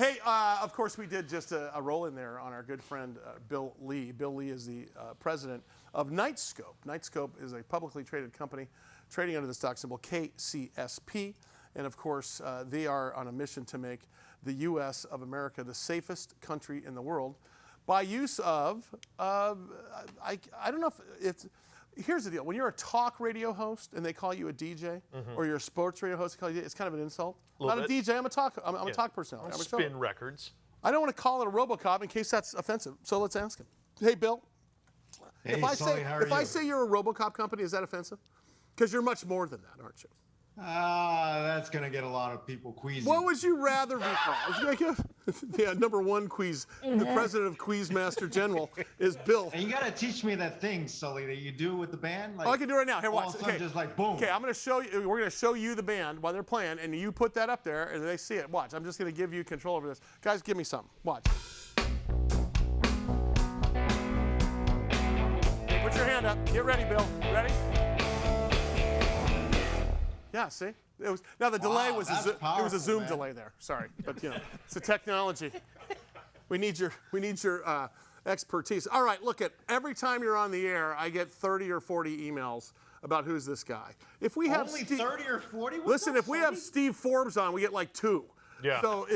Hey, of course, we did just a roll in there on our good friend Bill Lee. Bill Lee is the president of Knightscope. Knightscope is a publicly traded company trading under the stock symbol KCSP. And of course, they are on a mission to make the U.S. of America the safest country in the world by use of, I don't know if it's, here's the deal. When you're a talk radio host and they call you a DJ, or you're a sports radio host, they call you, it's kind of an insult. I'm not a DJ, I'm a talk personality. I'm a spin records. I don't want to call it a RoboCop in case that's offensive. So let's ask him. Hey, Bill. Hey, if I Sully, how are you? say you're a RoboCop company, is that offensive? Because you're much more than that, aren't you? That's going to get a lot of people queasy. What would you rather be called? Yeah, number one queez, the president of Quizmaster General is Bill. And you got to teach me that thing, Sully, that you do with the band. Like, I can do it right now. Here, watch. All of a sudden, just like boom. Okay, I'm going to show you. We're going to show you the band while they're playing, and you put that up there, and they see it. Watch. I'm just going to give you control over this. Guys, give me something. Watch. Okay, put your hand up. Get ready, Bill. Ready? Yeah, see? It was, now the delay was it was a Zoom delay there. Sorry, but you know, it's the technology. We need your expertise. All right, look at every time you're on the air, I get 30 or 40 emails about who's this guy. If we have only 30 or 40. Listen, if we have Steve Forbes on, we get like 2. Yeah. So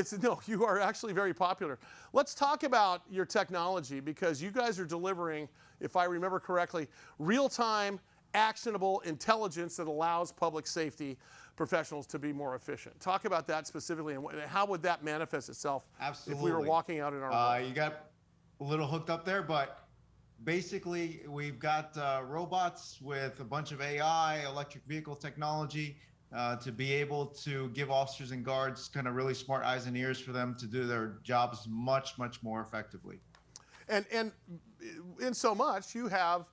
you are actually very popular. Let's talk about your technology because you guys are delivering, if I remember correctly, real-time, actionable intelligence that allows public safety professionals to be more efficient. Talk about that specifically, and how would that manifest itself if we were walking out in our world? You got a little hooked up there, but basically we've got robots with a bunch of AI, electric vehicle technology, to be able to give officers and guards kind of really smart eyes and ears for them to do their jobs much, much more effectively. And in so much, you have,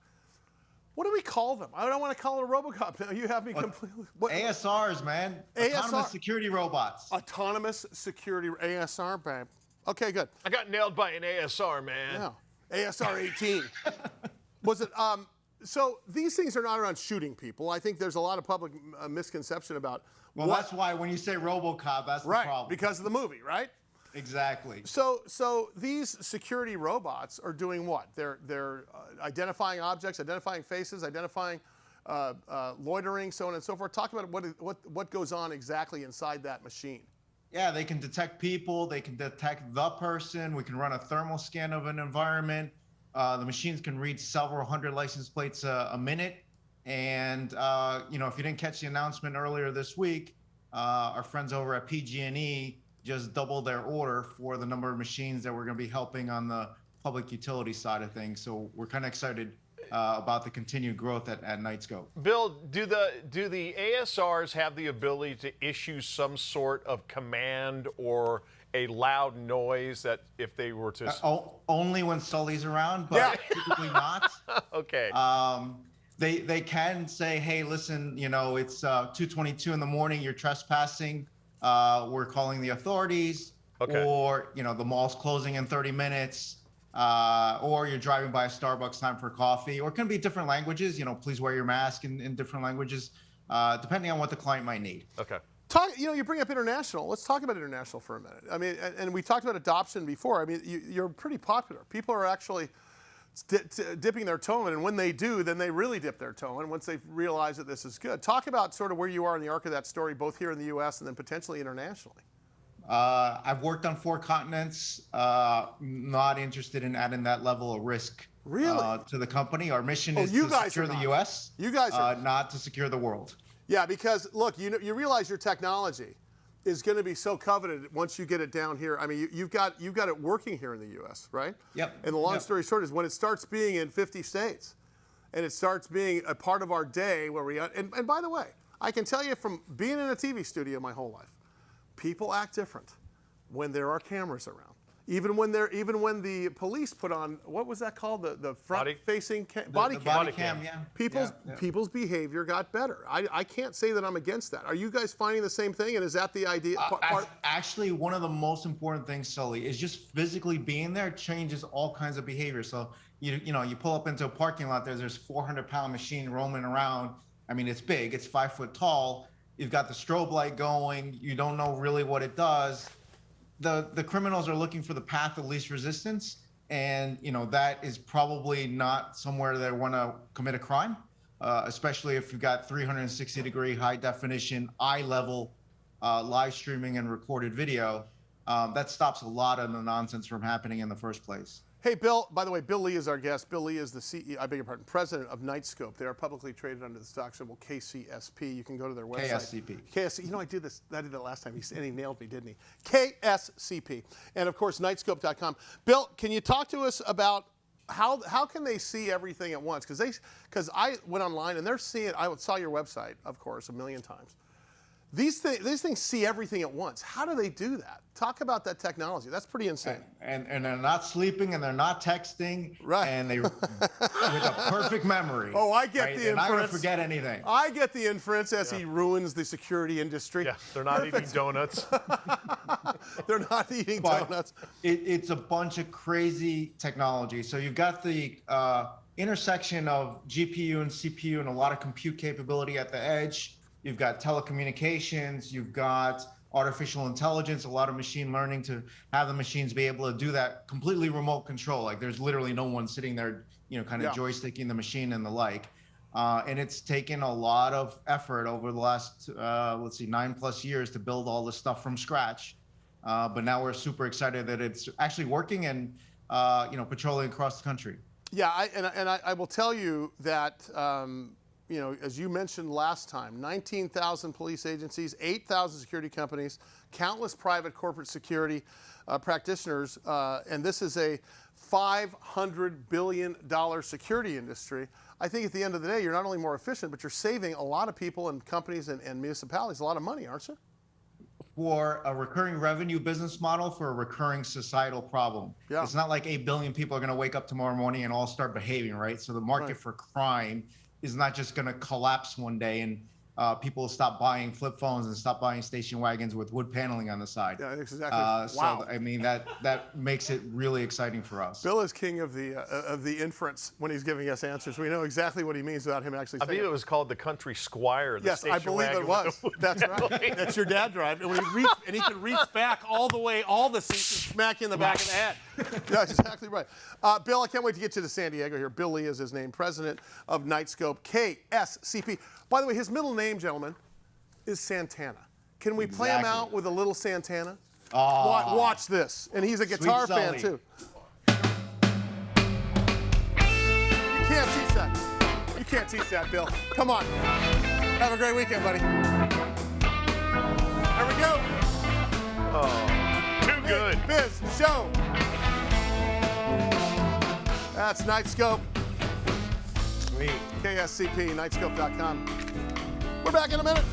what do we call them? I don't want to call it a RoboCop. Now you have me completely. ASRs, man. Autonomous security robots. Autonomous security ASR, babe. Okay, good. I got nailed by an ASR, man. Yeah. ASR 18. Was it? So these things are not around shooting people. I think there's a lot of public misconception about. Well, that's why when you say RoboCop, that's the problem. Because of the movie, right? Exactly. So these security robots are doing what? They're identifying objects, identifying faces, identifying loitering, so on and so forth. Talk about what goes on exactly inside that machine. Yeah, they can detect people. They can detect the person. We can run a thermal scan of an environment. The machines can read several hundred license plates a minute. And if you didn't catch the announcement earlier this week, our friends over at PG&E just doubled their order for the number of machines that we're going to be helping on the public utility side of things. So we're kind of excited about the continued growth at Knightscope. Bill, do the ASRs have the ability to issue some sort of command or a loud noise that if they were to... only when Sully's around, but typically not. Okay. They can say, hey, listen, it's 2:22 in the morning, you're trespassing. We're calling the authorities, or the mall's closing in 30 minutes, or you're driving by a Starbucks, time for coffee, or it can be different languages. Please wear your mask in different languages, depending on what the client might need. Okay. You bring up international. Let's talk about international for a minute. I mean, and we talked about adoption before. I mean, you're pretty popular. People are actually dipping their toe in, and when they do, then they really dip their toe in once they realize that this is good. Talk about sort of where you are in the arc of that story, both here in the U.S. and then potentially internationally. I've worked on 4 continents. Not interested in adding that level of risk to the company. Our mission is to secure the U.S. You guys are not to secure the world. Yeah, because look, you realize your technology is going to be so coveted once you get it down here. I mean, you've got it working here in the U.S., right? Yep. And the long story short is when it starts being in 50 states, and it starts being a part of our day where we and by the way, I can tell you from being in a TV studio my whole life, people act different when there are cameras around. Even when the police put on, what was that called? The front-facing body cam. Yeah. People's behavior got better. I can't say that I'm against that. Are you guys finding the same thing? And is that the idea? Actually, one of the most important things, Sully, is just physically being there changes all kinds of behavior. So you pull up into a parking lot. There's 400-pound machine roaming around. I mean, it's big. It's 5 foot tall. You've got the strobe light going. You don't know really what it does. the criminals are looking for the path of least resistance, and that is probably not somewhere they want to commit a crime, especially if you've got 360-degree high definition, eye level live streaming and recorded video. That stops a lot of the nonsense from happening in the first place. Hey, Bill, by the way, Bill Lee is our guest. Bill Lee is the CEO, I beg your pardon, president of Knightscope. They are publicly traded under the stock symbol KCSP. You can go to their website. KSCP. KSCP. I did that last time, and he nailed me, didn't he? KSCP. And, of course, Knightscope.com. Bill, can you talk to us about how can they see everything at once? Because I went online, and they're seeing, I saw your website, of course, a million times. These things see everything at once. How do they do that? Talk about that technology. That's pretty insane. And they're not sleeping, and they're not texting, right? And they with a perfect memory. Oh, I get right? the They're inference. not going to forget anything. I get the inference as he ruins the security industry. Yeah, they're not eating donuts. They're not eating donuts. It's a bunch of crazy technology. So you've got the intersection of GPU and CPU and a lot of compute capability at the edge. You've got telecommunications, you've got artificial intelligence, a lot of machine learning to have the machines be able to do that completely remote control. Like there's literally no one sitting there, kind of joysticking the machine and the like. And it's taken a lot of effort over the last, 9+ years to build all this stuff from scratch. But now we're super excited that it's actually working and, patrolling across the country. Yeah, I will tell you that, as you mentioned last time, 19,000 police agencies, 8,000 security companies, countless private corporate security practitioners, and this is a $500 billion security industry. I think at the end of the day, you're not only more efficient, but you're saving a lot of people and companies and municipalities a lot of money, aren't you? For a recurring revenue business model for a recurring societal problem. Yeah. It's not like 8 billion people are going to wake up tomorrow morning and all start behaving, right? So the market for crime is not just going to collapse one day and people will stop buying flip phones and stop buying station wagons with wood paneling on the side. Yeah, exactly. Wow. So I mean that makes it really exciting for us. Bill is king of the inference when he's giving us answers. We know exactly what he means without him actually saying it. I believe it was called the Country Squire. The yes, I believe it was. That's right. That's your dad drive, and when he can reach back all the way, all the seats, and smack you in the back of the head. That's exactly right. Bill, I can't wait to get you to San Diego here. Bill Lee is his name, president of Knightscope, KSCP. By the way, his middle name, gentlemen, is Santana. Can we play him out with a little Santana? Oh, watch this. And he's a guitar fan, too. You can't teach that. You can't teach that, Bill. Come on. Have a great weekend, buddy. There we go. Oh, too good. Biz Show. That's Knightscope. sweet. KSCP, Knightscope.com. We're back in a minute.